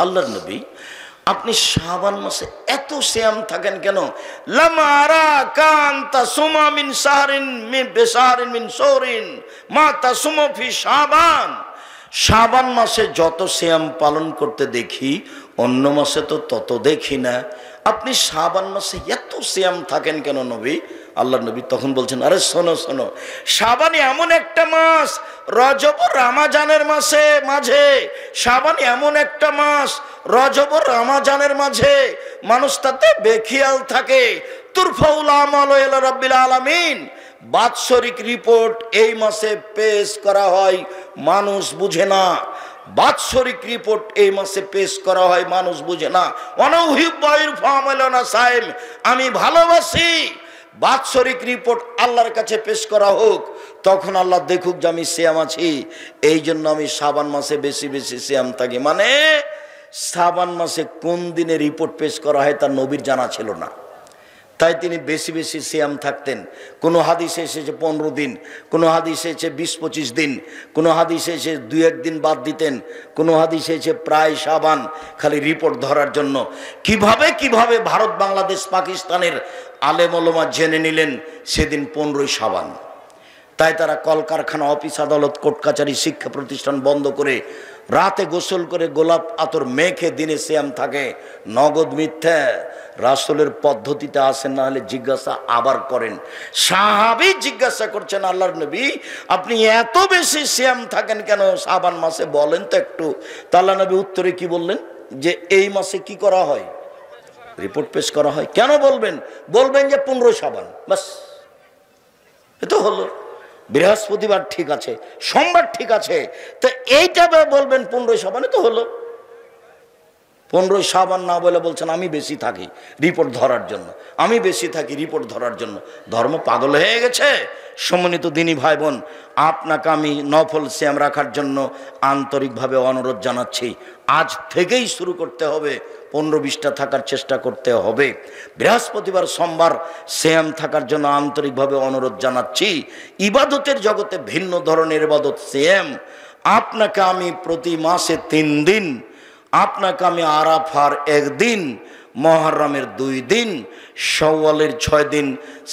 আল্লাহর নবী আপনি শাবান মাসে এত সিয়াম থাকেন কেন? লামারা কান্তা সুমা মিন শাহরিন মিন বিশাহরিন মিন শাহরিন মা তাসুমু ফি শাবান। শাবান মাসে যত সিয়াম পালন করতে দেখি অন্য মাসে তো তত দেখি না, আপনি শাবান মাসে এত সিয়াম থাকেন কেন নবী? আল্লাহর নবী তখন বলছেন, আরে শোনো শোনো, শাবান এমন একটা মাস, রজব রমাজানের মাঝে শাবান এমন একটা মাস, রজব রমাজানের মাঝে মানুষ তাতে বেখিয়াল থাকে। তুরফাউল আমাল ইলা রাব্বিল আলামিন, বাৎসরিক রিপোর্ট এই মাসে পেশ করা হয়, মানুষ বুঝে না। বাৎসরিক রিপোর্ট এই মাসে পেশ করা হয়, মানুষ বুঝে না। আমি ভালোবাসি বাৎসরিক রিপোর্ট আল্লাহর কাছে পেশ করা হোক, তখন আল্লাহ দেখুক যে আমি সিয়াম আছি, এই জন্য আমি শাবান মাসে বেশি বেশি সিয়াম থাকি। মানে শাবান মাসে কোন দিনে রিপোর্ট পেশ করা হয় তার নবীর জানা ছিল না, তাই তিনি বেশি বেশি সিয়াম থাকতেন। কোনো হাদিসে এসেছে 15 দিন, কোনো হাদিসে এসেছে 20-25 দিন, কোনো হাদিসে এসে 2-1 দিন বাদ দিতেন, কোনো হাদিসে এসেছে প্রায় শাবান, খালি রিপোর্ট ধরার জন্য। কিভাবে কিভাবে ভারত, বাংলাদেশ, পাকিস্তানের আলেম ওলামা জেনে নিলেন সেদিন 15ই শাবান। তাই তারা কলকারখানা, অফিস আদালত, কোর্ট কাচারি, শিক্ষা প্রতিষ্ঠান বন্ধ করে রাতে গোসল করে গোলাপ আতর মেখে দিনে সিয়াম থাকে। নগদ মিথ্যা, রাসূলের পদ্ধতিতে আসেন, না হলে জিজ্ঞাসা আবার করেন। সাহাবী জিজ্ঞাসা করছেন, আল্লাহর নবী আপনি এত বেশি সিয়াম থাকেন কেন শাবান মাসে, বলেন তো একটু। তা আল্লাহর নবী উত্তরে কি বললেন? যে এই মাসে কি করা হয়? রিপোর্ট পেশ করা হয়। কেন বলবেন? বলবেন যে 15 শাবান, বাস এ তো হলো। বৃহস্পতিবার ঠিক আছে, সোমবার ঠিক আছে, তো এইটা বলবেন 15 শাবানে তো হলো। 15 শাবান না বলে বলছেন আমি বেশি থাকি রিপোর্ট ধরার জন্য, আমি বেশি থাকি রিপোর্ট ধরার জন্য। ধর্ম পাগল হয়ে গেছে। সম্মানিত দিনী ভাই বোন, আপনাকে আমি নফল সিয়াম রাখার জন্য আন্তরিকভাবে অনুরোধ জানাচ্ছি। আজ থেকেই শুরু করতে হবে, 15-20টা থাকার চেষ্টা করতে হবে। বৃহস্পতিবার সোমবার সিয়াম থাকার জন্য আন্তরিকভাবে অনুরোধ জানাচ্ছি। ইবাদতের জগতে ভিন্ন ধরনের ইবাদত সিয়াম। আপনাকে আমি প্রতি মাসে 3 দিন, আপনাকে আমি আরাফার 1 দিন, মুহররমের 2 দিন, শাওয়ালের 6 দিন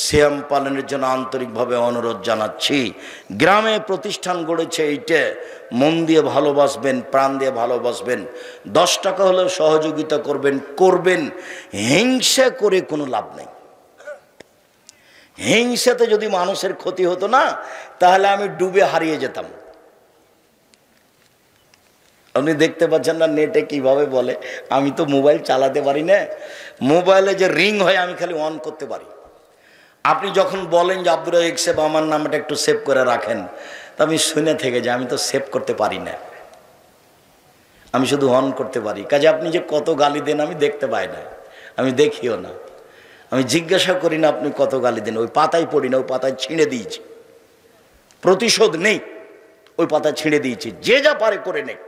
সিয়াম পালনের জন্য আন্তরিকভাবে অনুরোধ জানাচ্ছি। গ্রামে প্রতিষ্ঠান গড়েছে, এইটা মন দিয়ে ভালোবাসবেন, প্রাণ দিয়ে ভালোবাসবেন। 10 টাকা হলেও সহযোগিতা করবেন। হিংসা করে কোনো লাভ নেই। হিংসাতে যদি মানুষের ক্ষতি হতো না, তাহলে আমি ডুবে হারিয়ে যেতাম। আপনি দেখতে পাচ্ছেন না নেটে কিভাবে বলে, আমি তো মোবাইল চালাতে পারি না, মোবাইলে যে রিং হয় আমি খালি অন করতে পারি। আপনি যখন বলেন যে আব্দুর রাজ্জাক সাহেব আমার নামটা একটু সেভ করে রাখেন, তা আমি শুনে থেকে যাই, আমি তো সেভ করতে পারি না, আমি শুধু অন করতে পারি। কাজে আপনি যে কত গালি দেন আমি দেখতে পাই না, আমি দেখিও না, আমি জিজ্ঞাসা করি না আপনি কত গালি দেন। ওই পাতায় পড়ি না, ওই পাতায় ছিঁড়ে দিয়েছি, প্রতিশোধ নেই, ওই পাতায় ছিঁড়ে দিয়েছি। যে যা পারে করে নেই,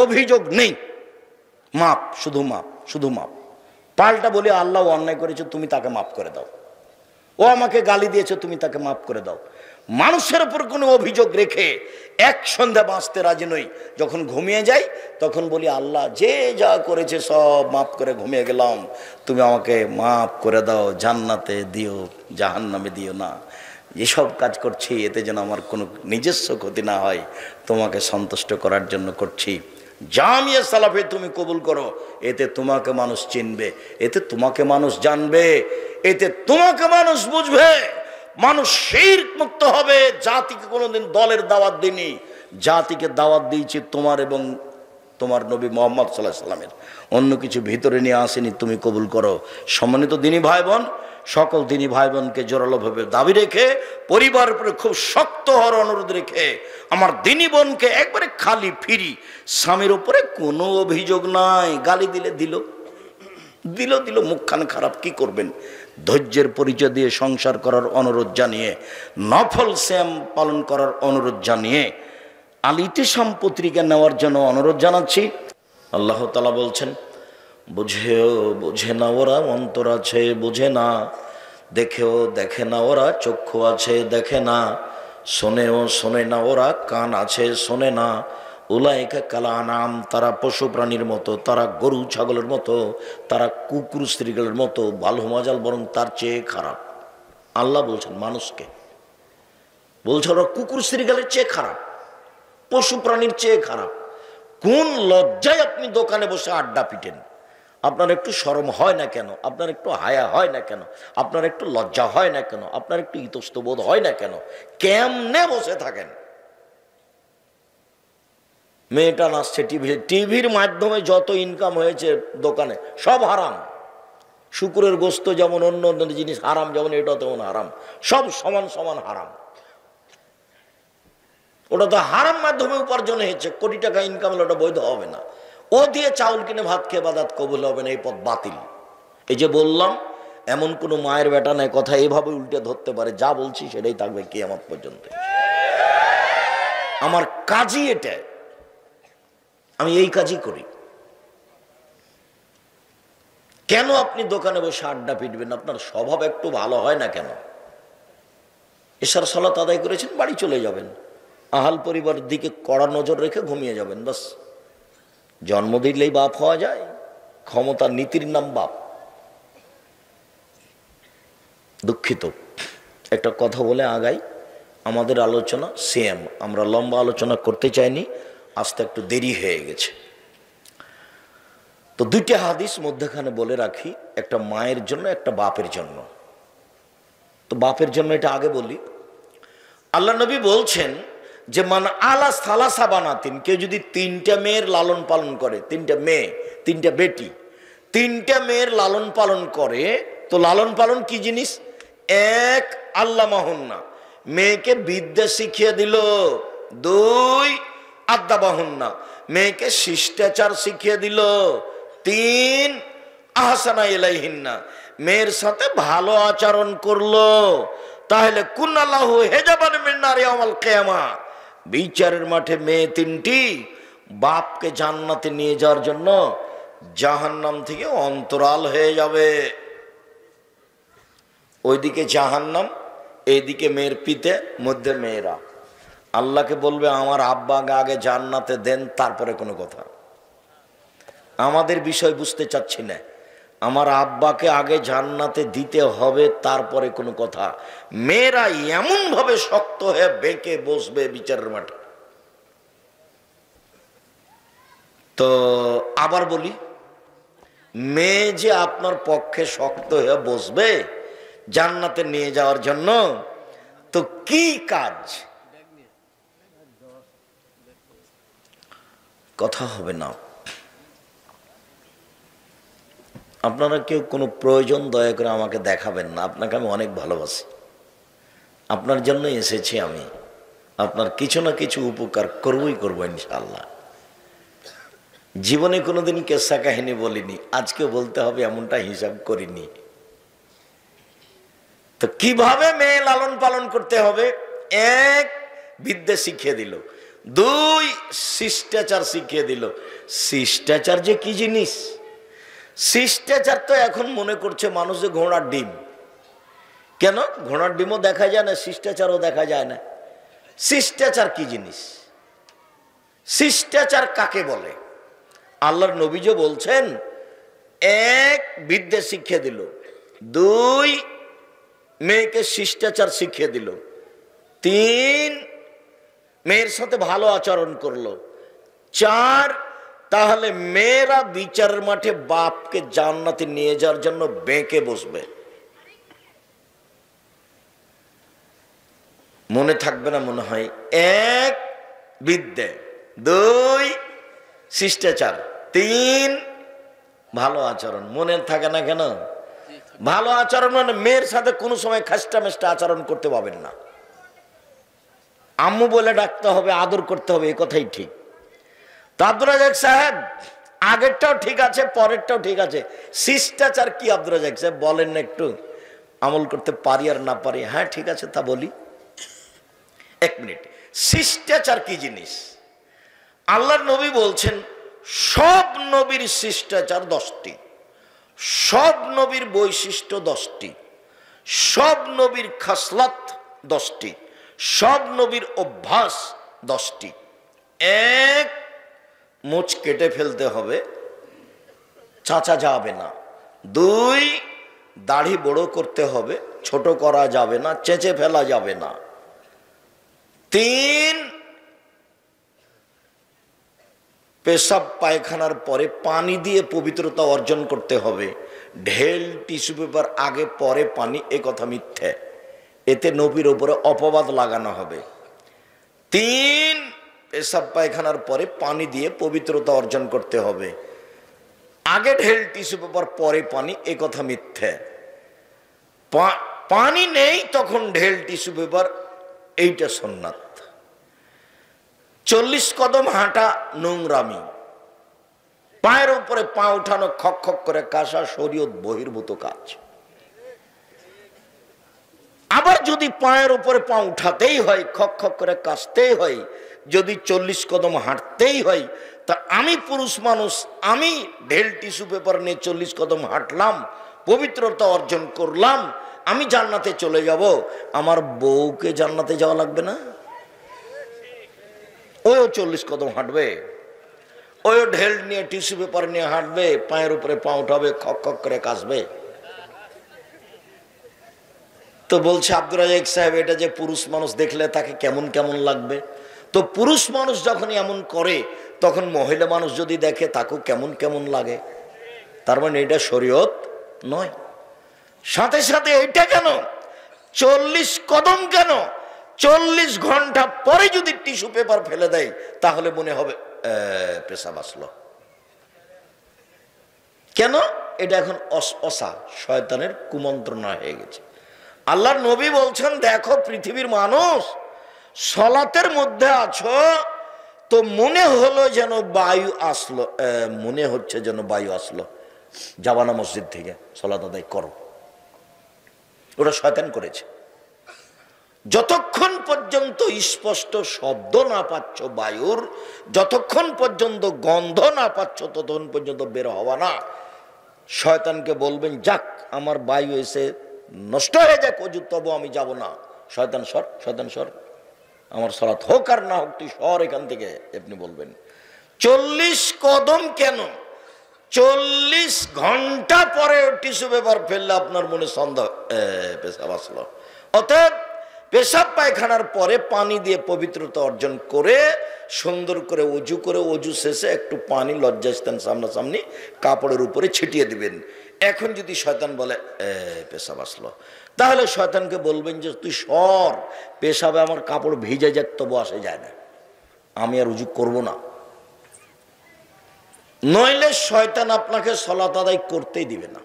অভিযোগ নেই, মাপ, শুধু মাপ, শুধু মাপ। পাল্টা বলি আল্লাহ অন্যায় করেছে, তুমি তাকে মাফ করে দাও। ও আমাকে গালি দিয়েছে, তুমি তাকে মাফ করে দাও। মানুষের উপর কোনো অভিযোগ রেখে এক সন্ধ্যা বাঁচতে রাজি নই। যখন ঘুমিয়ে যাই তখন বলি আল্লাহ যে যা করেছে সব মাফ করে ঘুমিয়ে গেলাম, তুমি আমাকে মাফ করে দাও, জান্নাতে দিও, জাহান্নামে দিও না। এসব কাজ করছি এতে যেন আমার কোনো নিজস্ব ক্ষতি না হয়, তোমাকে সন্তুষ্ট করার জন্য করছি। জামিয়া সালাফে তুমি কবুল করো, এতে তোমাকে মানুষ চিনবে, এতে তোমাকে মানুষ জানবে, এতে তোমাকে মানুষ বুঝবে, মানুষ শিরক মুক্ত হবে। জাতিকে কোনোদিন দলের দাওয়াত দিইনি, জাতিকে দাওয়াত দিয়েছি তোমার এবং তোমার নবী মুহাম্মদ সাল্লাল্লাহু আলাইহি সাল্লামের, অন্য কিছু ভিতরে নিয়ে আসেনি, তুমি কবুল করো। সম্মানিত দিনী ভাই বোন, সকল দিনী ভাই বোনকে জোরালোভাবে দাবি রেখে, পরিবারের উপরে খুব শক্ত হওয়ার অনুরোধ রেখে, আমার দিনী বোনকে একবারে খালি ফিরি, স্বামীর উপরে কোনো অভিযোগ নাই, গালি দিলে দিল, মুখখান খারাপ, কি করবেন? ধৈর্যের পরিচয় দিয়ে সংসার করার অনুরোধ জানিয়ে, নফল সিয়াম পালন করার অনুরোধ জানিয়ে, আল ইতিসাম পত্রিকা নেওয়ার জন্য অনুরোধ জানাচ্ছি। আল্লাহ তাআলা বলছেন, বুঝেও বুঝে না ওরা, অন্তর আছে বুঝে না, দেখেও দেখে না ওরা, চক্ষু আছে দেখে না, শোনেও শোনে না ওরা, কান আছে শোনে না, উলাইকা কাল আনাম, তারা পশু প্রাণীর মতো, তারা গরু ছাগলের মতো, তারা কুকুর শ্রীগালের মতো, বালহুমাজাল, বরং তার চেয়ে খারাপ। আল্লাহ বলছেন মানুষকে, বলছে ওরা কুকুর শ্রীগালের চেয়ে খারাপ, পশু প্রাণীর চেয়ে খারাপ। কোন লজ্জায় আপনি দোকানে বসে আড্ডা পিটেন? আপনার একটু শরম হয় না কেন? আপনার একটু হায়া হয় না কেন? আপনার একটু লজ্জা হয় না কেন? আপনার একটু ইতস্তবোধ হয় না কেন? কেমনে বসে থাকেন? মেয়েটা নাচছে টিভির মাধ্যমে যত ইনকাম হয়েছে দোকানে সব হারাম। শুকুরের গোস্ত যেমন অন্য অন্য জিনিস হারাম, যেমন এটা তেমন হারাম, সব সমান সমান হারাম। ওটা তো হারাম মাধ্যমে উপার্জন হয়েছে, কোটি টাকা ইনকাম হলে ওটা বৈধ হবে না। ও দিয়ে চাউল কিনে ভাত খেয়ে বাদাত কবুল হবে না, এই পথ বাতিল। এই যে বললাম, এমন কোনো মায়ের বেটা নাই কথা এভাবে উল্টে ধরতে পারে, যা বলছি সেটাই থাকবে কিয়ামত পর্যন্ত। আমার কাজই এটা, আমি এই কাজই করি। কেন আপনি দোকানে বসে আড্ডা পিটবেন? আপনার স্বভাব একটু ভালো হয় না কেন? এশার সালাত আদায় করেছেন, বাড়ি চলে যাবেন, আহাল পরিবারের দিকে কড়া নজর রেখে ঘুমিয়ে যাবেন, বাস। জন্ম দিলেই বাপ হওয়া যায়? ক্ষমতার নীতির নাম বাপ। দুঃখিত, একটা কথা বলে আগাই। আমাদের আলোচনা সেম, আমরা লম্বা আলোচনা করতে চাইনি, আজকে একটু দেরি হয়ে গেছে। তো দুইটা হাদিস মধ্যখানে বলে রাখি, একটা মায়ের জন্য, একটা বাপের জন্য। তো বাপের জন্য এটা আগে বলি। আল্লাহ নবী বলছেন যে মান আলা সালাসা বানাতিন, কেউ যদি তিনটা মেয়ের লালন পালন করে, তিনটা মেয়ে, তিনটা বেটি, তিনটা মেয়ের লালন পালন করে, তো লালন পালন কি জিনিস? এক, আল্লাহ মাহুন্না, মেয়েকে বিদ্যা শিখিয়ে দিল। দুই, আদ্দা বাহুন্না, মেয়েকে শিষ্টাচার শিখিয়ে দিল। তিন, আহসানা ইলাইহিন্না, মেয়ের সাথে ভালো আচরণ করলো। তাহলে কুনাল্লাহু হেজাবান মিন নারি ইয়াউমাল কিয়ামা, বিচারের মাঠে মেয়ে তিনটি বাপকে জান্নাতে নিয়ে যাওয়ার জন্য জাহান্নাম থেকে অন্তরাল হয়ে যাবে। ওইদিকে জাহান্নাম, এইদিকে মেয়ের পিতে, মধ্যে মেয়েরা। আল্লাহকে বলবে আমার আব্বাকে আগে জান্নাতে দেন, তারপরে কোনো কথা। আমাদের বিষয় বুঝতে চাচ্ছি না, আমার আব্বাকে আগে জান্নাতে দিতে হবে, তারপরে কোনো কথা। মেয়েরা এমন ভাবে শক্ত হয়ে বেঁকে বসবে বিচারের মাঠে। তো আবার বলি, মেয়ে যে আপনার পক্ষে শক্ত হয়ে বসবে জান্নাতে নিয়ে যাওয়ার জন্য, তো কি কাজ? কথা হবে না। আপনারা কেউ কোনো প্রয়োজন দয়া করে আমাকে দেখাবেন না, আপনাকে আমি অনেক ভালোবাসি, আপনার জন্য এসেছি আমি, আপনার কিছু না কিছু উপকার করবই করবো ইনশাআল্লাহ। জীবনে কোনোদিন কেসা কাহিনী বলিনি, আজকে বলতে হবে এমনটা হিসাব করিনি। তো কিভাবে মেয়ে লালন পালন করতে হবে? এক, বিদ্যা শিখিয়ে দিল। দুই, শিষ্টাচার শিখিয়ে দিল। শিষ্টাচার যে কি জিনিস? শিষ্টাচার তো এখন মনে করছে মানুষ যে ঘোড়ার ডিম। কেন? ঘোড়ার ডিমও দেখা যায় না, শিষ্টাচারও দেখা যায় না। শিষ্টাচার কি জিনিস? শিষ্টাচার কাকে বলে? আল্লাহর নবী যে বলছেন, এক, বিদ্যা শিখিয়ে দিল। দুই, মেয়েকে শিষ্টাচার শিখিয়ে দিল। তিন, মেয়ের সাথে ভালো আচরণ করলো। চার, তাহলে মেয়েরা বিচারের মাঠে বাপকে জান্নাতে নিয়ে যাওয়ার জন্য বেঁকে বসবে। মনে থাকবে না মনে হয়? এক, বিদ্যা। দুই, শিষ্টাচার। তিন, ভালো আচরণ। মনে থাকে না কেন? ভালো আচরণ মানে মেয়ের সাথে কোনো সময় খাস্টা মেস্টা আচরণ করতে পারবেন না। আম্মু বলে ডাকতে হবে, আদর করতে হবে, এই কথাই ঠিক। তো আব্দুর রাজাক সাহেব, আগেরটাও ঠিক আছে, পরেরটাও ঠিক আছে, শিষ্টাচার কি আব্দুর রাজাক সাহেব বলেন না, একটু আমল করতে পারি আর না পারি। হ্যাঁ ঠিক আছে, তা বলি। এক মিনিট, শিষ্টাচার কি জিনিস? আল্লাহর নবী বলছেন সব নবীর শিষ্টাচার 10টি, সব নবীর বৈশিষ্ট্য 10টি, সব নবীর খাসলাত 10টি, সব নবীর অভ্যাস 10টি। এক, মুছ কেটে ফেলতে হবে, চাচা যাবে না। 2, দাড়ি বড় করতে হবে, ছোট করা যাবে না, চেঁচে ফেলা যাবে না। 3, পেশাব পায়খানার পরে পানি দিয়ে পবিত্রতা অর্জন করতে হবে। ঢেল টিস্যু পেপার আগে পরে পানি, এ কথা মিথ্যে, এতে নবীর উপরে অপবাদ লাগানো হবে। 3, পেশাব পায়খানার পরে পানি দিয়ে পবিত্রতা অর্জন করতে হবে। আগে ঢেল টিস্যু পেপার পরে পানি, এ কথা মিথ্যে। পানি নেই তখন ঢেল টিস্যু পেপার, এইটা সুন্নাত। 40 কদম হাঁটা নোংরামি, পায়ের উপরে পা উঠানো খক খক করে কাশা শরীয়ত বহির্ভূত কাজ। আবার যদি পায়ের উপরে পা উঠাতেই হয়, খক খক করে কাশতেই হয়, যদি 40 কদম হাঁটতেই হয়, তা আমি পুরুষ মানুষ, আমি ঢেল টিস্যু পেপার নিয়ে 40 কদম হাঁটলাম, পবিত্রতা অর্জন করলাম, আমি জান্নাতে চলে যাব, আমার বউকে জান্নাতে যাওয়া লাগবে না? ওও 40 কদম হাঁটবে, ওই ঢেল নিয়ে টিস্যু পেপার নিয়ে হাঁটবে, পায়ের উপরে পা উঠাবে, খক খক করে কাশবে। তো বলছে আব্দুর রাজাক সাহেব, এটা যে পুরুষ মানুষ দেখলে তাকে কেমন কেমন লাগবে? তো পুরুষ মানুষ যখন এমন করে, তখন মহিলা মানুষ যদি দেখে তাকেও কেমন কেমন লাগে। তার মানে এটা শরীয়ত নয়। সাথে সাথে এটা কেন 40 কদম কেন? 40 ঘন্টা পরে যদি টিস্যু পেপার ফেলে দেয়, তাহলে মনে হবে পেশাব আসলো। কেন? এটা এখন শয়তানের কুমন্ত্রণা হয়ে গেছে। আল্লাহর নবী বলছেন, দেখো পৃথিবীর মানুষ, সলাতের মধ্যে আছো তো মনে হলো যেন বায়ু আসলো, মনে হচ্ছে যেন বায়ু আসলো, যাবা না মসজিদ থেকে, সলাত আদায় করো। ওটা শয়তান করেছে। যতক্ষণ পর্যন্ত স্পষ্ট শব্দ না পাচ্ছ বায়ুর, যতক্ষণ পর্যন্ত গন্ধ না পাচ্ছ, ততক্ষণ পর্যন্ত বের হওয়া না। শয়তানকে বলবেন, যাক আমার বায়ু এসে নষ্ট হয়ে যাক অজু, তবু আমি যাব না। শয়তান সর, শয়তান সর, আমার সালাত হোক আর না হোক, তুই সর এখান থেকে। আপনি বলবেন 40 কদম কেন? 40 ঘন্টা পরে টিস্যু পেপার ফেললে আপনার মনে সন্দেহ, পেশাব আসলো। অতএব পেশাব পায়খানার পরে পানি দিয়ে পবিত্রতা অর্জন করে সুন্দর করে অজু করে, অজু শেষে একটু পানি লজ্জাস্থান সামনাসামনি কাপড়ের উপরে ছিটিয়ে দিবেন। এখন যদি শয়তান বলে পেশাব আসলো, তাহলে শয়তানকে বলবেন যে তুই সর, পেশাবে আমার কাপড় ভিজে যাক তবু আসে যায় না, আমি আর অজু করব না। নইলে শয়তান আপনাকে সালাত আদায় করতেই দিবে না,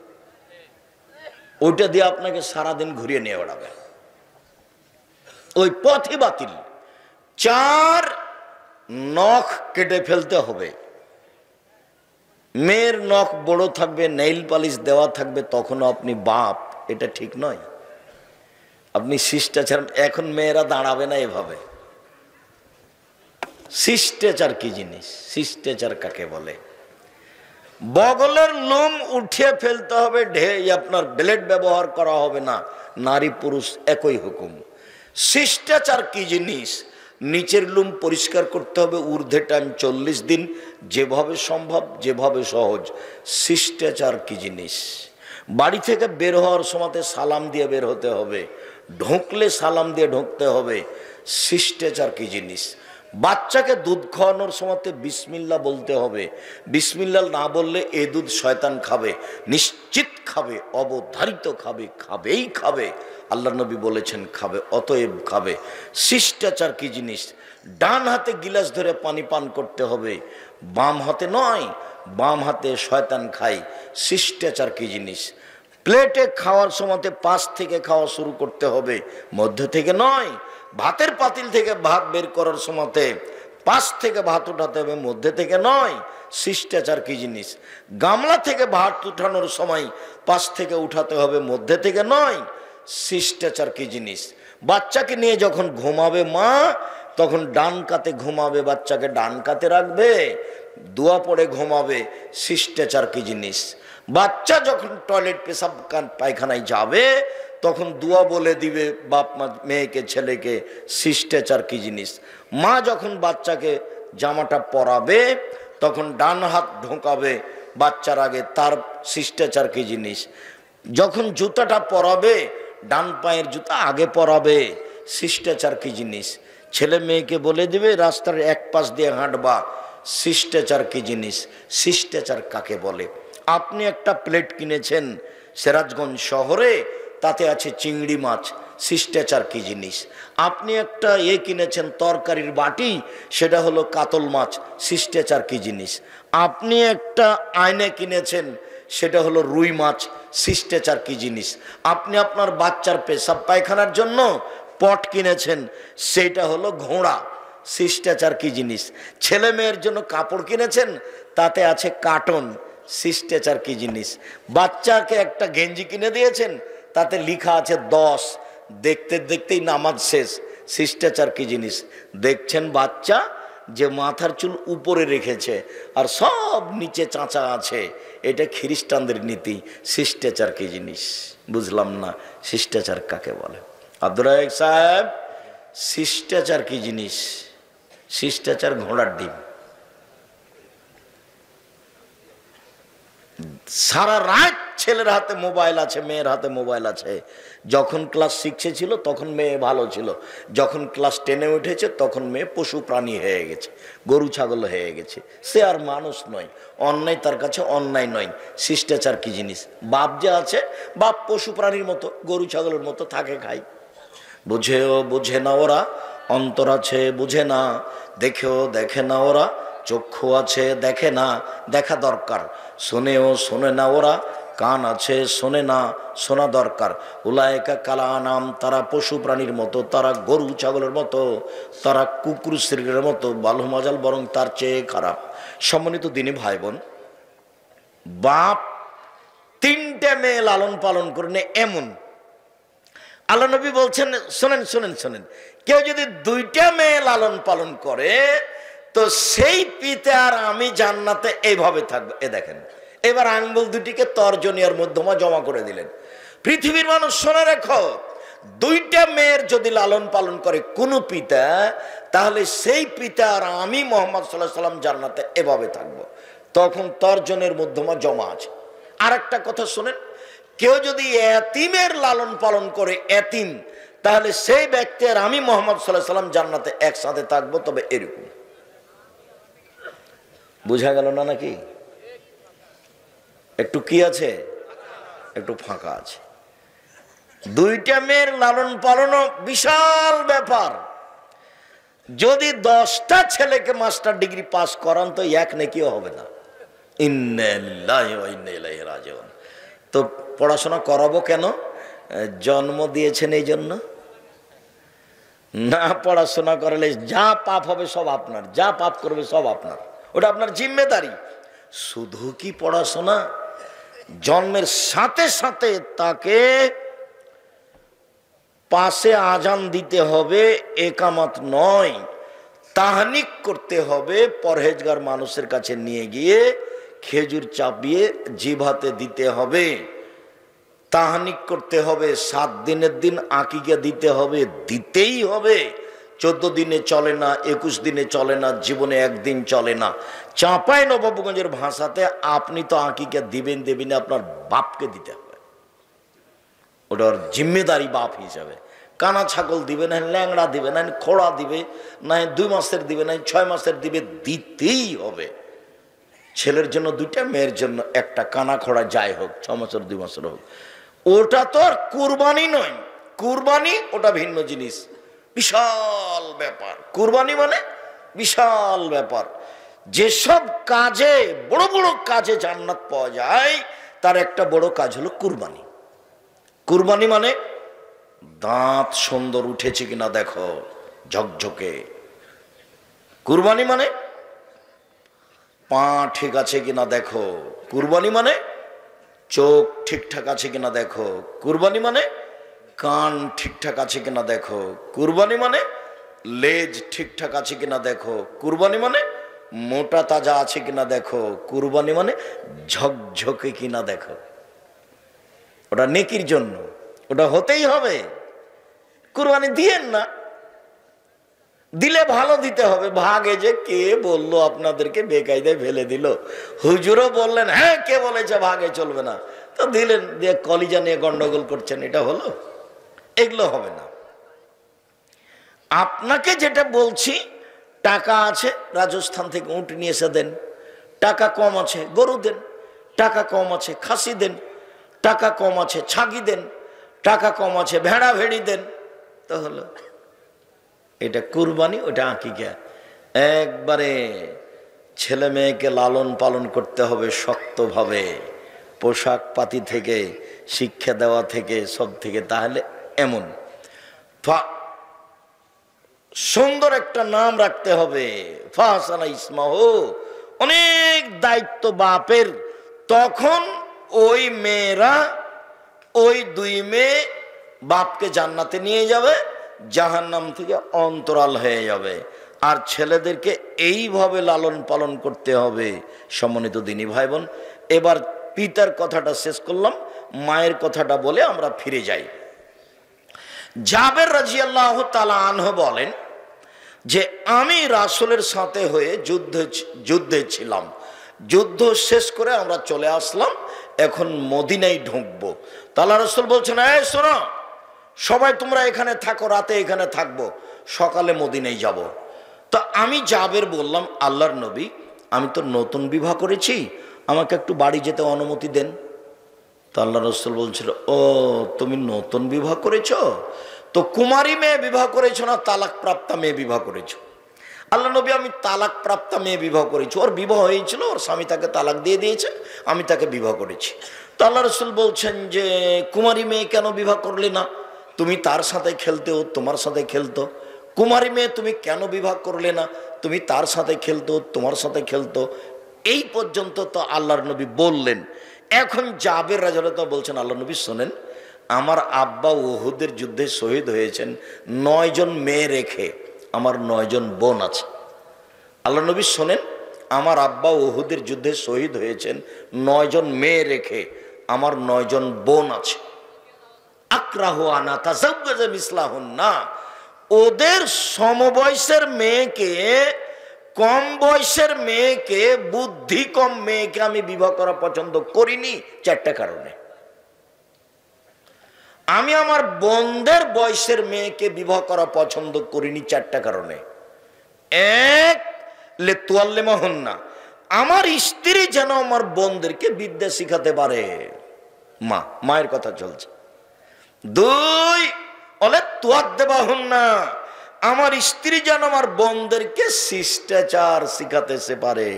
ওইটা দিয়ে আপনাকে সারাদিন ঘুরিয়ে নিয়ে বেড়াবে, ওই পথই বাতিল। 4, নখ কেটে ফেলতে হবে। মেয়ের নখ বড় থাকবে, নেইল পালিশ দেওয়া থাকবে, তখনও আপনি বাপ, এটা ঠিক নয়। আপনি শিষ্টাচার, এখন মেয়েরা দাঁড়াবে না এভাবে। শিষ্টাচার কি জিনিস? শিষ্টাচার কাকে বলে? বগলের লোম উঠিয়ে ফেলতে হবে, আপনার ব্লেড ব্যবহার করা হবে না। নারী পুরুষ একই হুকুম। শিষ্টাচার কি জিনিস? নিচের লোম পরিষ্কার করতে হবে ঊর্ধ্বে টাইম 40 দিন, যেভাবে সম্ভব, যেভাবে সহজ। শিষ্টাচার কি জিনিস? বাড়ি থেকে বের হওয়ার সময় সালাম দিয়ে বের হতে হবে, ঢুকলে সালাম দিয়ে ঢুকতে হবে। শিষ্টাচার কি জিনিস? বাচ্চাকে দুধ খাওয়ানোর সময় বিসমিল্লাহ বলতে হবে, বিসমিল্লাহ না বললে এ দুধ শয়তান খাবে, নিশ্চিত খাবে, অবধারিত খাবে, খাবেই খাবে। আল্লাহ নবী বলেছেন খাবে, অতএব খাবে। শিষ্টাচার কি জিনিস? ডান হাতে গিলাস ধরে পানি পান করতে হবে, বাম হাতে নয়, বাম হাতে শয়তান খায়। শিষ্টাচার কি জিনিস? প্লেটে খাওয়ার সময় পাশ থেকে খাওয়া শুরু করতে হবে, মধ্য থেকে নয়। ভাতের পাতিল থেকে ভাত বের করার সময় পাশ থেকে ভাত উঠাতে হবে, মধ্যে থেকে নয়। শিষ্টাচার কি জিনিস? গামলা থেকে ভাত উঠানোর সময় পাশ থেকে উঠাতে হবে, মধ্যে থেকে নয়। শিষ্টাচার কি জিনিস? বাচ্চাকে নিয়ে যখন ঘুমাবে মা, তখন ডান কাতে ঘুমাবে, বাচ্চাকে ডান কাতে রাখবে, দোয়া পড়ে ঘুমাবে। শিষ্টাচার কি জিনিস? বাচ্চা যখন টয়লেট পেশাব পায়খানায় যাবে, তখন দোয়া বলে দিবে বাপ মা মেয়েকে ছেলেকে। শিষ্টাচার কি জিনিস? মা যখন বাচ্চাকে জামাটা পরাবে, তখন ডান হাত ঢোকাবে বাচ্চার আগে, তার শিষ্টাচার কি জিনিস। যখন জুতাটা পরাবে ডান পায়ের জুতা আগে পরাবে, শিষ্টাচার কি জিনিস। ছেলে মেয়েকে বলে দিবে রাস্তার এক পাশ দিয়ে হাঁটবা, শিষ্টাচার কি জিনিস। শিষ্টাচার কাকে বলে। আপনি একটা প্লেট কিনেছেন সিরাজগঞ্জ শহরে, তাতে আছে চিংড়ি মাছ, শিষ্টাচার কি জিনিস। আপনি একটা কিনেছেন তরকারির বাটি, সেটা হলো কাতল মাছ, শিষ্টাচার কি জিনিস। আপনি একটা আয়না কিনেছেন, সেটা হলো রুই মাছ, শিষ্টাচার কি জিনিস। আপনি আপনার বাচ্চার পেশাব পায়খানার জন্য পট কিনেছেন, সেটা হলো ঘোড়া, শিষ্টাচার কি জিনিস। ছেলে মেয়ের জন্য কাপড় কিনেছেন, তাতে আছে কার্টন, শিষ্টাচার কি জিনিস। বাচ্চাকে একটা গেঞ্জি কিনে দিয়েছেন, তাতে লেখা আছে 10, দেখতে দেখতেই নামাজ শেষ, শিষ্টাচার কি জিনিস। দেখছেন বাচ্চা যে মাথার চুল উপরে রেখেছে আর সব নিচে চাঁচা আছে, এটা খ্রিস্টানদের নীতি, শিষ্টাচার কি জিনিস। বুঝলাম না শিষ্টাচার কাকে বলে। আব্দুর রাজ্জাক সাহেব, শিষ্টাচার কি জিনিস। শিষ্টাচার ঘোড়ার ডিম। সারা রাত ছেলের হাতে মোবাইল আছে, মেয়ের হাতে মোবাইল আছে। যখন ক্লাস 6-এ ছিল তখন মেয়ে ভালো ছিল, যখন ক্লাস 10-এ উঠেছে তখন মেয়ে পশু প্রাণী হয়ে গেছে, গরু ছাগল হয়ে গেছে। সে আর মানুষ নয়, অন্যায় তার কাছে অন্যায় নয়। শিষ্টাচার কি জিনিস। বাপ যে আছে, বাপ পশু প্রাণীর মতো, গরু ছাগলের মতো থাকে, খায়। বুঝেও বুঝে না ওরা, অন্তর আছে বুঝে না, দেখেও দেখে না ওরা, চক্ষু আছে দেখে না, দেখা দরকার। শোনেও শোনে না ওরা, কান আছে শোনে না, শোনা দরকার। উলায়েকা কালা নাম, তারা পশু প্রাণীর মতো, তারা গরু ছাগলের মতো, তারা কুকুর শ্রীর মতো, বালু মাজাল বরং তার চেয়ে খারাপ। সম্মানিত দিনী ভাই বোন, বাপ 3টে মেয়ে লালন পালন করে নে, এমন আল্লাহ নবী বলছেন, শোনেন শোনেন শোনেন, কেউ যদি 2টা মেয়ে লালন পালন করে তো সেই পিতা আর আমি জান্নাতে এইভাবে থাকবো। এ দেখেন, এবার আঙ্গুল দুটিকে তর্জনী আর মধ্যমা জমা করে দিলেন। পৃথিবীর মানুষ শোনে রেখো, 2টা মেয়ের যদি লালন পালন করে কোন পিতা, তাহলে সেই পিতা আর আমি মুহাম্মদ সাল্লাল্লাহু আলাইহি সাল্লাম জান্নাতে এভাবে থাকবো। তখন তর্জনের মধ্যমা জমা আছে। আর একটা কথা শোনেন, কেউ যদি এতিমের লালন পালন করে, এতিম, তাহলে সেই ব্যক্তি আর আমি মুহাম্মদ সাল্লাল্লাহু আলাইহি সাল্লাম জান্নাতে একসাথে থাকবো। তবে এরকম বুঝা গেল না নাকি? একটু কি আছে, একটু ফাঁকা আছে। 2টা মেয়ের লালন পালনও বিশাল ব্যাপার। যদি 10টা ছেলেকে মাস্টার ডিগ্রি পাস করান তো এক নেকিও হবে না। ইন্না লিল্লাহি ওয়া ইন্না ইলাইহি রাজিউন। তো পড়াশোনা করাবো কেন? জন্ম দিয়েছেন এই জন্য না। পড়াশোনা করলে যা পাপ হবে সব আপনার, যা পাপ করবে সব আপনার, ওটা আপনার জিম্মেদারি। শুধু কি পড়াশোনা, জন্মের সাথে সাথে তাকে পাশে আজান দিতে হবে, একামত নয়, তাহনিক করতে হবে। পরহেজগার মানুষের কাছে নিয়ে গিয়ে খেজুর চাপিয়ে জিভাতে দিতে হবে, তাহনিক করতে হবে। 7 দিনের দিন আকিকা দিতে হবে, দিতেই হবে। 14 দিনে চলে না, 21 দিনে চলে না, জীবনে একদিন চলে না। চাঁপাই নবাবগঞ্জের ভাষাতে আপনি তো আকিকা দিবেন, দেবেন আপনার বাপকে দিতে হবে, ওটার জিম্মেদারি বাপ হিসাবে। কানা ছাগল দিবে না, ল্যাংড়া দিবে না, খোড়া দিবে না, 2 মাসের দিবে না, 6 মাসের দিবে, দিতেই হবে। ছেলের জন্য 2টা, মেয়ের জন্য 1টা, কানা খোড়া যাই হোক, 6 মাসের 2 মাসের হোক। ওটা তো আর কুরবানি নয়, কুরবানি ওটা ভিন্ন জিনিস, বিশাল ব্যাপার। কুরবানি মানে বিশাল ব্যাপার। যেসব কাজে, বড় বড় কাজে জান্নাত পাওয়া যায়, তার একটা বড় কাজ হলো কুরবানি। কুরবানি মানে দাঁত সুন্দর উঠেছে কিনা দেখো, ঝকঝকে। কুরবানি মানে পা ঠিক আছে কিনা দেখো। কুরবানি মানে চোখ ঠিকঠাক আছে কিনা দেখো। কুরবানি মানে কান ঠিকঠাক আছে কিনা দেখো। কুরবানি মানে লেজ ঠিকঠাক আছে কিনা দেখো। কুরবানি মানে মোটা তাজা আছে কিনা দেখো। কুরবানি মানে ঝকঝকে কিনা দেখো। ওটা নেকির জন্য, ওটা হতেই হবে। কুরবানি দিয়েন না, দিলে ভালো দিতে হবে। ভাগে যে কে বললো আপনাদেরকে বেকায়দায় ফেলে দিল? হুজুরও বললেন হ্যাঁ, কে বলেছে ভাগে চলবে না, তো দিলেন, দিয়ে কলিজা নিয়ে গন্ডগোল করছেন, এটা হলো? এগুলো হবে না। আপনাকে যেটা বলছি, টাকা আছে, রাজস্থান থেকে উঁট নিয়ে এসে দেন। টাকা কম আছে, গরু দেন। টাকা কম আছে, খাসি দেন। টাকা কম আছে, ছাগি দেন। টাকা কম আছে, ভেড়া ভেড়ি দেন। তো হলো, এটা কুরবানি, ওটা আকিকা। একবারে ছেলে মেয়েকে লালন পালন করতে হবে শক্তভাবে, পোশাক পাতি থেকে, শিক্ষা দেওয়া থেকে, সব থেকে। তাহলে এমন সুন্দর একটা নাম রাখতে হবে, ফাহসানা ইসমাহ, অনেক দায়িত্ব বাপের। তখন ওই মেয়েরা, ওই দুই মেয়ে বাপকে জান্নাতে নিয়ে যাবে, জাহান্নাম থেকে অন্তরাল হয়ে যাবে। আর ছেলেদেরকে এইভাবে লালন পালন করতে হবে। সম্মানিত দিনী ভাই বোন, এবার পিতার কথাটা শেষ করলাম, মায়ের কথাটা বলে আমরা ফিরে যাই। জাবের রাদিয়াল্লাহু তাআলা আনহু বলেন যে আমি রাসূলের সাথে হয়ে যুদ্ধে ছিলাম। যুদ্ধ শেষ করে আমরা চলে আসলাম, এখন মদিনায় ঢুকবো। তাআলা রাসূল বলছেন, এই শোনো, সবাই তোমরা এখানে থাকো, রাতে এখানে থাকবো, সকালে মদিনায় যাব। তো আমি জাবের বললাম, আল্লাহর নবী, আমি তো নতুন বিবাহ করেছি, আমাকে একটু বাড়ি যেতে অনুমতি দেন। তো আল্লাহ রাসূল বলছিল, ও তুমি নতুন বিবাহ করেছ, তো কুমারী মেয়ে বিবাহ করেছো না তালাক প্রাপ্তা মেয়ে বিবাহ করেছো? আল্লাহ নবী, আমি তালাক প্রাপ্তা মেয়ে বিবাহ করেছি। ওর বিবাহ হয়েছিল, ওর স্বামী তাকে তালাক দিয়ে দিয়েছে, আমি তাকে বিবাহ করেছি। তো আল্লাহ রাসূল বলছেন যে কুমারী মেয়ে কেন বিবাহ করলে না? তুমি তার সাথে খেলতে, ও তোমার সাথে খেলতো। কুমারী মেয়ে তুমি কেন বিবাহ করলে না? তুমি তার সাথে খেলতো, তোমার সাথে খেলতো। এই পর্যন্ত তো আল্লাহর নবী বললেন। এখন জাবের রাদিয়াল্লাহু বলছেন, আল্লাহ নবী শোনেন, আমার আব্বা উহুদের যুদ্ধে শহীদ হয়েছেন 9 জন মেয়ে রেখে, আমার 9 জন বোন আছে। আল্লাহ নবী শোনেন, আমার আব্বা উহুদের যুদ্ধে শহীদ হয়েছেন 9 জন মেয়ে রেখে, আমার 9 জন বোন আছে। আকরাহু আনা তাযাওয়াজা মিসলাহুন্না, ওদের সমবয়সের মেয়েকে, কম বয়সের মেয়েকে, বুদ্ধি কম মেয়েকে আমি বিবাহ করা পছন্দ করিনি 4টা কারণে। আমি আমার বোনদের বয়সের মেয়েকে বিবাহ করা পছন্দ করিনি 4টা কারণে। এক, লিতুআল্লিমাহুন্না, আমার স্ত্রী যেন আমার বোনদেরকে বিদ্যা শিখাতে পারে। মায়ের কথা চলছে। 2, লিতুআদ্দিবাহুন্না, আমার স্ত্রী যেন আমার বোনদেরকে শিষ্টাচার শিখাতে পারে।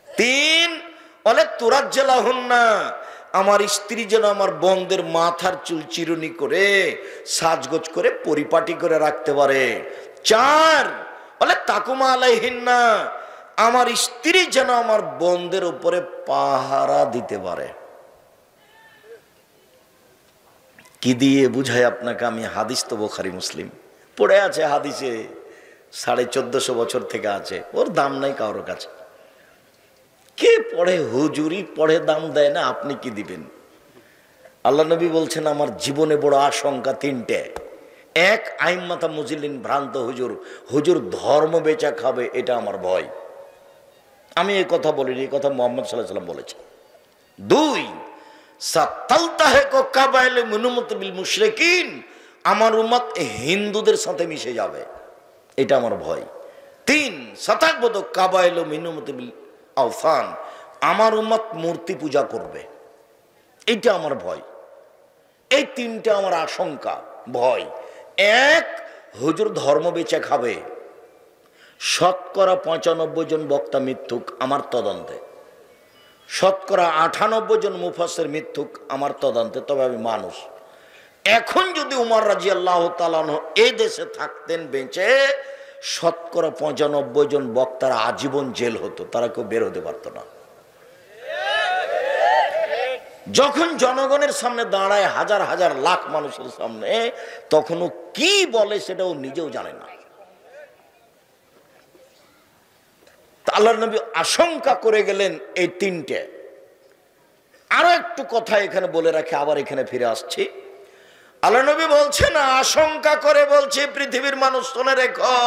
3, লিতুরাজ্জিলাহুন্না, আমার স্ত্রী যেন আমার বোনদের মাথার চুল চিরুনি করে, সাজগোজ করে, পরিপাটি করে রাখতে পারে। 4, লিতাকুমা আলাইহিন্না, আমার স্ত্রী যেন আমার বোনদের উপরে পাহারা দিতে পারে। কি দিয়ে বুঝাই আপনাকে আমি? হাদিস তো বুখারী মুসলিম পড়ে আছে, হাদিসে 1450 বছর থেকে আছে, ওর দাম নাই কারোর কাছে। কে পড়ে? হুজুরি পড়ে, দাম দেয় না, আপনি কি দিবেন? আল্লাহ নবী বলছেন, আমার জীবনে বড় আশঙ্কা 3টে। 1, আইম্মাতা মুজিলিন, ভ্রান্ত হুজুর, হুজুর ধর্ম বেচা খাবে, এটা আমার ভয়। আমি এই কথা বলিনি, এই কথা মুহাম্মদ সাল্লাল্লাহু আলাইহি ওয়াসাল্লাম বলেছেন। 2, সাতালতাহিকু কাবাইল মিন উম্মতি বিল মুশরিকিন, আমার উম্মত হিন্দুদের সাথে মিশে যাবে, এটা আমার ভয়। 3, সাতাকবুদু কাবাইল মিন উম্মতি বিল আওসান, আমার উম্মত মূর্তি পূজা করবে, এইটা আমার ভয়। এই 3টা আমার আশঙ্কা, ভয়। 1, হুজুর ধর্ম বেচে খাবে, শতকরা 95 জন বক্তা মিথ্যুক আমার তদন্তে, শতকরা 98 জন মুফাসসির মিথ্যুক আমার তদন্তে, তবে আমি মানুষ। এখন যদি উমর রাদিয়াল্লাহু তাআলা এই দেশে থাকতেন বেঁচে, শতকরা 95 জন বক্তার আজীবন জেল হতো, তারা কেউ বের হতে পারতো না। যখন জনগণের সামনে দাঁড়ায়, হাজার হাজার লাখ মানুষের সামনে, তখন ও কি বলে সেটা ও নিজেও জানে না। আল্লাহর নবী আশঙ্কা করে গেলেন এই 3টে। আরো একটু কথা এখানে বলে রাখে, আবার এখানে ফিরে আসছি। আল্লাহ নবী বলছেন, আশঙ্কা করে বলছে পৃথিবীর মানুষ শুনে রেখো,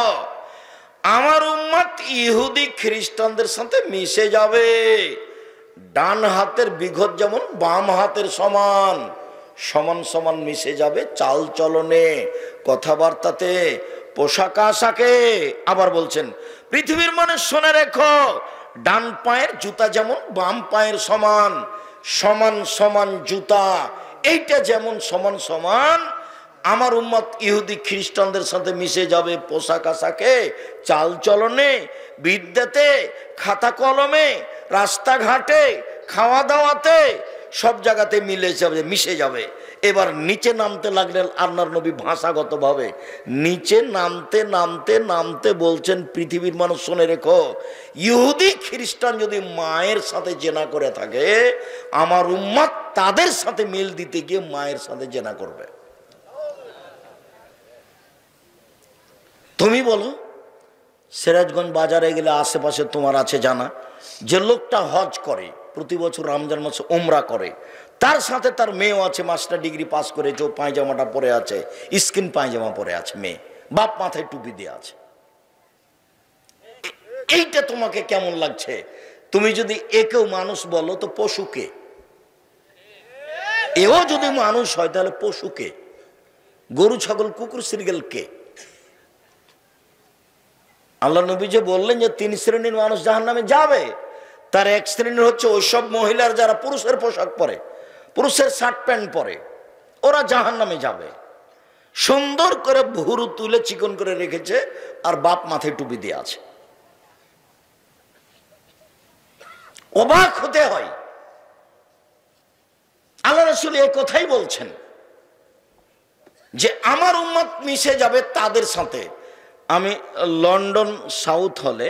আমার উম্মত ইহুদি খ্রিস্টানদের সাথে মিশে যাবে। ডান হাতের বিঘত যেমন বাম হাতের সমান, সমান সমান মিশে যাবে চাল চলনে, কথাবার্তাতে, পোশাক আশাকে। আবার বলছেন পৃথিবীর মানুষ শুনে রেখো, ডান পায়ের জুতা যেমন বাম পায়ের সমান, সমান সমান জুতা এইটা যেমন সমান সমান, আমার উম্মত ইহুদি খ্রিস্টানদের সাথে মিশে যাবে পোশাক আশাকে, চাল চলনে, বিদ্যাতে, খাতা কলমে, রাস্তাঘাটে, খাওয়া দাওয়াতে, সব জায়গাতে মিশে যাবে। এবার নিচে নামতে লাগলেন আল্লাহর নবী ভাষাগতভাবে, নিচে নামতে নামতে নামতে বলছেন পৃথিবীর মানুষ শুনে রেখো, ইহুদি খ্রিস্টান যদি মায়ের সাথে জেনা করে থাকে, আমার উম্মত তাদের সাথে মিল দিতে গিয়ে মায়ের সাথে জেনা করবে। তুমি বলো, সিরাজগঞ্জ বাজারে গেলে আশেপাশে তোমার আছে জানা, যে লোকটা হজ করে, প্রতি বছর রমজান মাসে উমরা করে, তার সাথে তার মেয়েও আছে, মাস্টার ডিগ্রি পাস করেছে, ও পায়জামাটা পরে আছে, স্কিন পায়জামা পরে আছে, মেয়ে, বাপ মাথায় টুপি দিয়ে আছে। এইটা তোমাকে কেমন লাগছে? তুমি যদি একেও মানুষ বলো তো পশুকে, এও যদি মানুষ হয় তাহলে পশুকে, গরু ছাগল কুকুর শ্রীগেলকে? আল্লাহ নবী যে বললেন যে 3 শ্রেণীর মানুষ জাহান্নামে যাবে, তার এক শ্রেণীর হচ্ছে ওইসব মহিলার যারা পুরুষের পোশাক পরে, পুরুষের শার্ট প্যান্ট পরে, ওরা জাহান্নামে যাবে। সুন্দর করে ভুরু তুলে চিকন করে রেখেছে আর বাপ মাথায় টুপি দিয়ে আছে। অবাক হতে হয়। আল্লাহ রাসূল এই কথাই বলছেন যে আমার উম্মত মিশে যাবে তাদের সাথে। আমি লন্ডন সাউথ হলে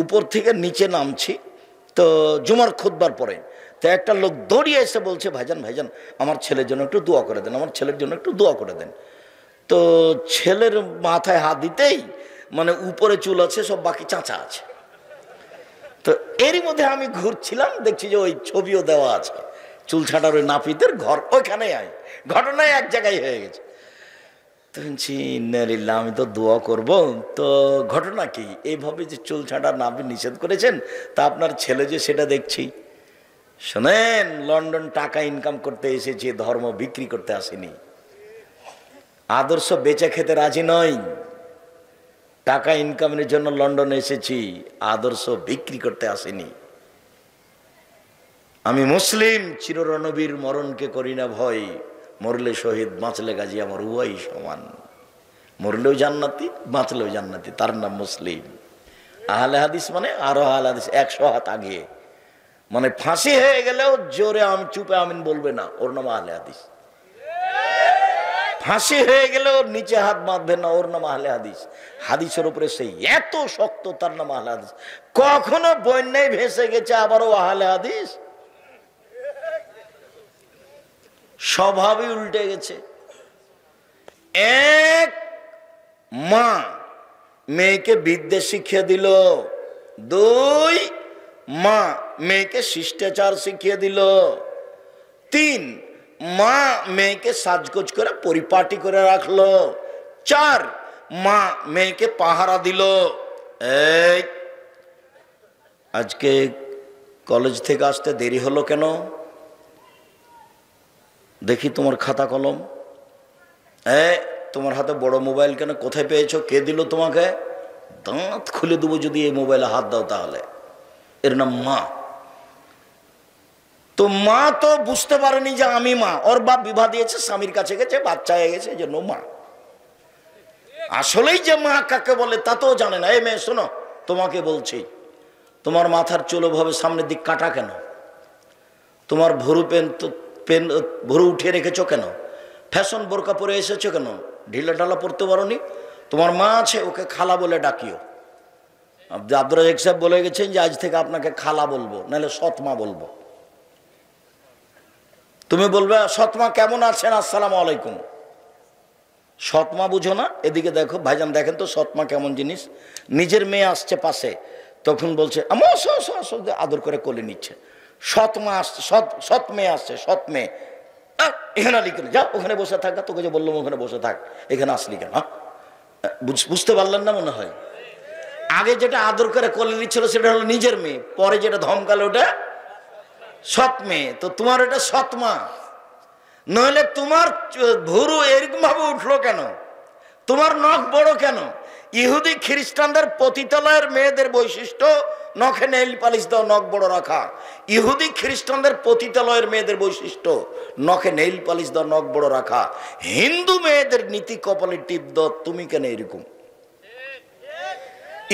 উপর থেকে নিচে নামছি, তো জুমার খুতবার পরে তো একটা লোক দৌড়িয়ে এসে বলছে, ভাইজান ভাইজান আমার ছেলের জন্য একটু দোয়া করে দেন, আমার ছেলের জন্য একটু দোয়া করে দেন। তো ছেলের মাথায় হাত দিতেই মানে উপরে চুল আছে, সব বাকি চাঁচা আছে। তো এরই মধ্যে আমি ঘুরছিলাম, দেখছি যে ওই ছবিও দেওয়া আছে, চুল ছাটার ওই নাপিতের ঘর ওইখানেই। ঘটনায় এক জায়গায় হয়ে গেছে। আমি তো দোয়া করব, তো ঘটনা কি? এইভাবে যে চুল ছাটা নাপিত নিষেধ করেছেন, তা আপনার ছেলে যে সেটা দেখছি। শোনেন, লন্ডন টাকা ইনকাম করতে এসেছি, ধর্ম বিক্রি করতে আসেনি। আদর্শ বেচে খেতে রাজি নই, টাকা ইনকামের জন্য লন্ডনে এসেছি, আদর্শ বিক্রি করতে আসেনি। আমি মুসলিম, চিররণবীর মরণকে করি না ভয়, মরলে শহীদ বাঁচলে গাজী আমার উভয়ই সমান। মরলেও জান্নাতি, বাঁচলেও জান্নাতি, তার নাম মুসলিম। আহলে হাদিস মানে আরো আহলে হাদিস 100 হাত আগে, মানে ফাঁসি হয়ে গেলেও জোরে আমি চুপে আমিন বলবে না, ওর নাম আহলে হাদিস। ফাঁসি হয়ে গেলেও নিচে হাত বাঁধবে না, ওর নাম আহলে হাদিস। হাদিসের উপরে সেই এত শক্ত, তার নাম আহলে হাদিস। কখনো বন্যায় ভেসে গেছে আবারও আহলে হাদিস। স্বভাবই উল্টে গেছে। এক মা মেয়েকে বিদ্যে শিখিয়ে দিল, 2 মা মেয়েকে শিষ্টাচার শিখিয়ে দিল, 3 মা মেয়েকে সাজগোজ করে পরিপাটি করে রাখলো, 4 মা মেয়েকে পাহারা দিল। এই আজকে কলেজ থেকে আসতে দেরি হলো কেন? দেখি তোমার খাতা কলম। তোমার হাতে বড় মোবাইল কেন? কোথায় পেয়েছো? কে দিল তোমাকে? দাঁত খুলে দেবো যদি এই মোবাইলে হাত দাও তাহলে। এর নাম মা। তো মা তো বুঝতে পারেনি যে আমি মা, ওর বাপ বিবাহ দিয়েছে, স্বামীর কাছে গেছে, বাচ্চা হয়ে গেছে, এই জন্য মা। আসলেই যে মা কাকে বলে তা তো জানে না। এই মেয়ে শোনো, তোমাকে বলছি, তোমার মাথার চুল ভাবে সামনের দিক কাটা কেন? তোমার ভরু ভরু উঠিয়ে রেখেছো কেন? ফ্যাশন বোরকা পরে এসেছো কেন? ঢিলা ঢালা পরতে পারোনি? তোমার মা আছে, ওকে খালা বলে ডাকিও। আব্দুর রাজাক সাহেব বলে গেছেন যে আজ থেকে আপনাকে খালা বলবো, নাহলে সৎমা বলবো। তুমি বলবে সৎমা কেমন আছেন, আসসালামু আলাইকুম। সৎমা বুঝো না? এদিকে দেখো ভাইজান, দেখেন তো সৎমা কেমন জিনিস। নিজের মেয়ে আসছে পাশে, তখন বলছে আদর করে কোলে নিচ্ছে। সৎমা আসছে, সৎ মেয়ে আসছে, সৎ মেয়ে, এখানে আলি কেন, যা ওখানে বসে থাক, তোকে যে বললাম ওখানে বসে থাক, এখানে আসলি কেন? বুঝতে পারলেন না মনে হয়? আগে যেটা আদর করে কোলে নিচ্ছিল সেটা হলো নিজের মেয়ে, পরে যেটা ধমকালে ওটা সৎ মেয়ে। তো তোমার এটা সৎ মা, নইলে তোমার ভুরু এরকম ভাবে উঠলো কেন? তোমার নখ বড় কেন? ইহুদি খ্রিস্টানদের পতিতালয়ের মেয়েদের বৈশিষ্ট্য নখে নেইল পালিশ দাও, নখ বড় রাখা। ইহুদি খ্রিস্টানদের পতিতালয়ের মেয়েদের বৈশিষ্ট্য নখে নেইল পালিশ দাও, নখ বড় রাখা। হিন্দু মেয়েদের নীতি কপালে টিপ দাও, তুমি কেন এরকম?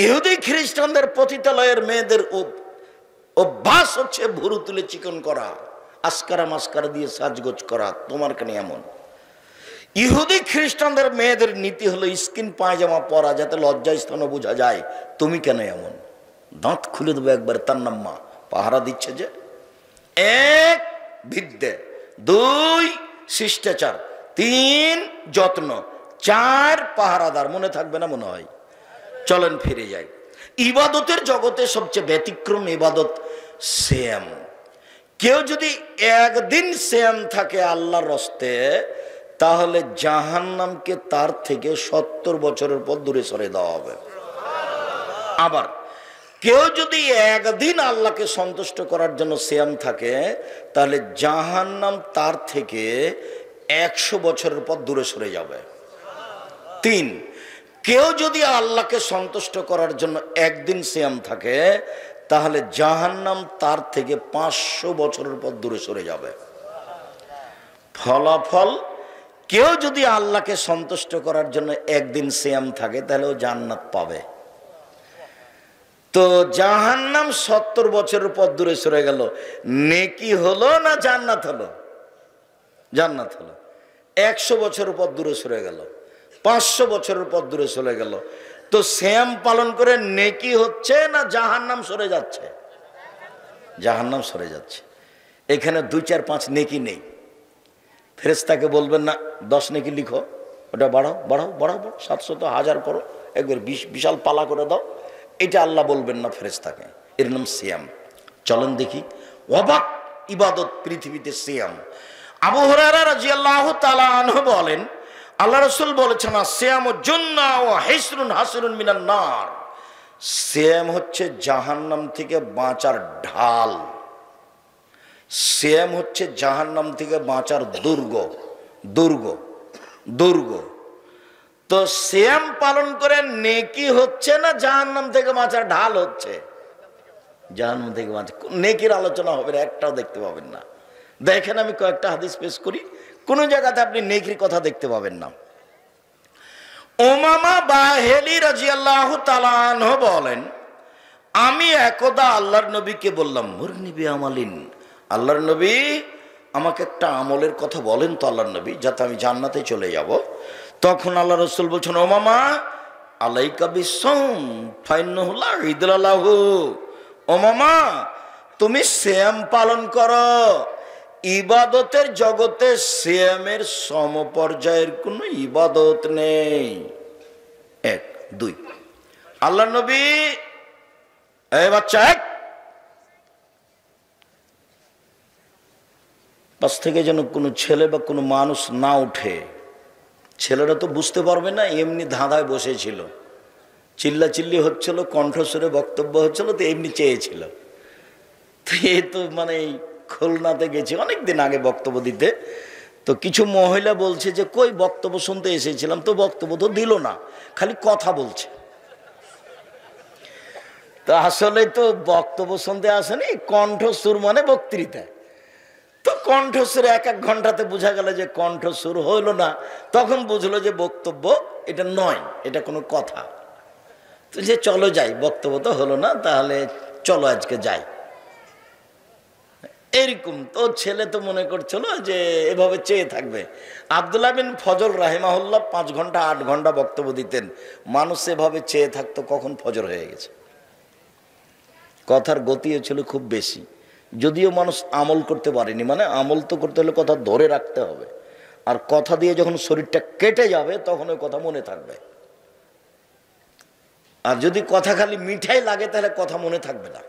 ইহুদি খ্রিস্টানদের পতিতালয়ের মেয়েদের অভ্যাস হচ্ছে ভুরু তুলে চিকন করা, আসকারা মাস্কারা দিয়ে সাজগোজ করা, তোমার কেন এমন? ইহুদি খ্রিস্টানদের মেয়েদের নীতি হলো স্কিন পায়জামা পরা যাতে লজ্জা স্থানও বোঝা যায়, তুমি কেন এমন? দাঁত খুলে দেবো একবার, তার নাম মা। পাহারা দিচ্ছে যে, এক বিদ্যে, দুই শিষ্টাচার, তিন যত্ন, চার পাহারাদার। মনে থাকবে না মনে হয়? চলেন ফিরে যাই। ইবাদতের জগতে সবচেয়ে ব্যতিক্রম ইবাদত সিয়াম। কেউ যদি একদিন সিয়াম থাকে আল্লাহর রস্তে, তাহলে জাহান্নামকে তার থেকে 70 বছরের পর দূরে সরে দেওয়া হবে। আবার কেউ যদি একদিন আল্লাহকে সন্তুষ্ট করার জন্য সিয়াম থাকে, তাহলে জাহান্নাম তার থেকে 100 বছরের পর দূরে সরে যাবে। তিন, কেউ যদি আল্লাহকে সন্তুষ্ট করার জন্য একদিন সিয়াম থাকে, তাহলে জাহান্নাম তার থেকে 500 বছরের পর দূরে সরে যাবে। ফলাফল, কেউ যদি আল্লাহকে সন্তুষ্ট করার জন্য একদিন সিয়াম থাকে, তাহলে ও জান্নাত পাবে। তো জাহান্নাম 70 বছরের পর দূরে সরে গেল, নেকি হলো না জান্নাত হলো? জান্নাত হলো। 100 বছরের পর দূরে সরে গেল, 500 বছরের পর দূরে চলে গেল। তো সিয়াম পালন করে নেকি হচ্ছে না জাহান্নাম সরে যাচ্ছে? জাহান্নাম সরে যাচ্ছে। এখানে 2, 4, 5 নেকি নেই। ফেরেশতাকে বলবেন না 10 নেকি লিখো, ওটা বাড়াও বাড়াও বাড়াও, 700 তো 1000 করো, একবার বিশাল পালা করে দাও, এটা আল্লাহ বলবেন না ফেরেশতাকে। এর নাম সিয়াম। চলেন দেখি অবাক ইবাদত পৃথিবীতে সিয়াম। আবু হুরায়রা রাদিয়াল্লাহু তাআলা আনহু বলেন, আল্লাহ রাসূল বলেছেন, সিয়াম জান্নাহ ওয়া হিসরুন হাসিরুন মিনান নার। সিয়াম হচ্ছে জাহান্নাম থেকে বাঁচার ঢাল, সিয়াম হচ্ছে জাহান্নাম থেকে বাঁচার দুর্গ। দুর্গ দুর্গ। তো সিয়াম পালন করে নেকি হচ্ছে না জাহান্নাম থেকে বাঁচার ঢাল হচ্ছে? জাহান্নাম থেকে বাঁচা। নেকির আলোচনা হবে না, একটাও দেখতে পাবেন না। দেখেন আমি কয়েকটা হাদিস পেশ করি, কোন জায়গাতে আপনি নেকির কথা দেখতে পাবেন না। উমামা বাহেলি রাদিয়াল্লাহু তাআলা আনহু বলেন, আমি একদা আল্লাহর নবীকে বললাম, মুরনি বি আমালিন, আল্লাহর নবী আমাকে একটা আমলের কথা বলেন তো আল্লাহর নবী, যাতে আমি জান্নাতে চলে যাব। তখন আল্লাহ রাসূল বলছেন, উমামা আলাইকা বিসসাম ফাইন্নাহু লা ইদলা লাহু। উমামা তুমি সিয়াম পালন করো, ইবাদতের জগতে সিয়ামের সমপর্যায়ের কোন ইবাদত নেই। 1, 2 আল্লাহর নবী, এই বাচ্চা, পাশ থেকে যেন কোনো ছেলে বা কোনো মানুষ না উঠে। ছেলেরা তো বুঝতে পারবে না, এমনি ধাঁধায় বসেছিল, চিল্লাচিল্লি হচ্ছিল, কণ্ঠস্বরে বক্তব্য হচ্ছিল, তো এমনি চেয়েছিল। তো এ তো মানে খুলনাতে গেছি অনেকদিন আগে বক্তব্য দিতে, তো কিছু মহিলা বলছে যে কই বক্তব্য শুনতে এসেছিলাম, তো বক্তব্য তো দিল না, খালি কথা বলছে। তো আসলে তো বক্তব্য শুনতে আসেনি, কণ্ঠস্বর মানে বক্তৃতা। তো কণ্ঠস্বর 1 ঘন্টাতে বোঝা গেল যে কণ্ঠস্বর হইল না, তখন বুঝলো যে বক্তব্য এটা নয়, এটা কোনো কথা। তো যে চলো যাই, বক্তব্য তো হলো না, তাহলে চলো আজকে যাই। এরকম তো ছেলে তো মনে করছিল যে এভাবে চেয়ে থাকবে। আব্দুল্লাহ বিন ফজল রাহিমাহুল্লাহ 5 ঘন্টা 8 ঘন্টা বক্তব্য দিতেন, মানুষ এভাবে চেয়ে থাকতো কখন ফজর হয়ে গেছে। কথার গতিও ছিল খুব বেশি, যদিও মানুষ আমল করতে পারেনি। মানে আমল তো করতে হলে কথা ধরে রাখতে হবে, আর কথা দিয়ে যখন শরীরটা কেটে যাবে তখন ওই কথা মনে থাকবে। আর যদি কথা খালি মিঠাই লাগে তাহলে কথা মনে থাকবে না।